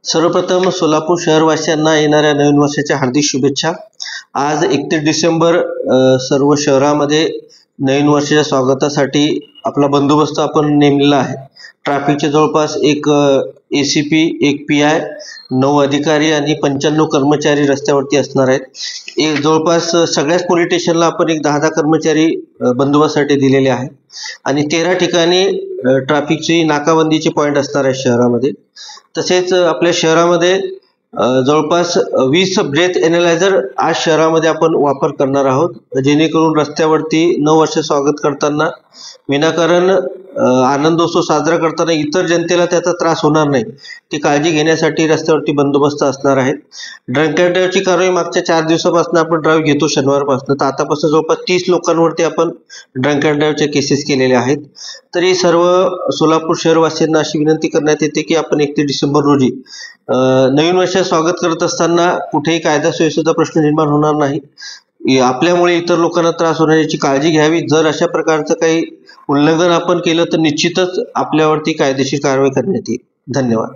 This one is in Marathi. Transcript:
सर्वप्रथम सोलापूर शहरवासियांना येणाऱ्या नवीन वर्षाच्या हार्दिक शुभेच्छा। आज 31 डिसेंबर सर्व शहरामध्ये नवीन वर्षाच्या स्वागतासाठी आपला बंदोबस्त आपण नेमलेला आहे। ट्रॅफिकचे जवळपास एक ACP, एक PI, 9 अधिकारी आणि 95 कर्मचारी रस्त्यावरती असणार आहेत। जवळपास सगळ्याच पोलीस स्टेशनला आपण एक 10-10 कर्मचारी बंदोबस्तासाठी दिलेले आहेत आणि 13 ठिकाणी ट्रॅफिकची नाकाबंदीचे पॉईंट असणार आहे शहरामध्ये। तसेच आपल्या शहरामध्ये जवळपास 20 ब्रेथ एनालायझर आज शहरामध्ये आपण वापर करणार आहोत, जेणेकरून रस्त्यावरती नववर्ष स्वागत करताना विनाकारण आनंदोत्सव साजरा करताना इतर जनतेला त्याचा त्रास होणार नाही, ती काळजी घेण्यासाठी रस्त्यावरती बंदोबस्त असणार आहे। ड्रंक अँड ड्राईव्हची कारवाई मागच्या 4 दिवसापासून आपण ड्राईव्ह घेतो शनिवारपासून, तर आतापासून जवळपास 30 लोकांवरती आपण ड्रंक अँड ड्राईव्हच्या केसेस केलेल्या आहेत। तरी सर्व सोलापूर शहरवासियांना अशी विनंती करण्यात येते की आपण 31 डिसेंबर रोजी नवीन वर्षात स्वागत करत असताना कुठेही कायदा सुव्यवस्थेचा प्रश्न निर्माण होणार नाही, आपल्यामुळे इतर लोकांना त्रास होण्याची काळजी घ्यावी। जर अशा प्रकारचं काही उल्लंघन आपण केलं तर निश्चितच आपल्यावरती कायदेशीर कारवाई करण्यात येईल। धन्यवाद।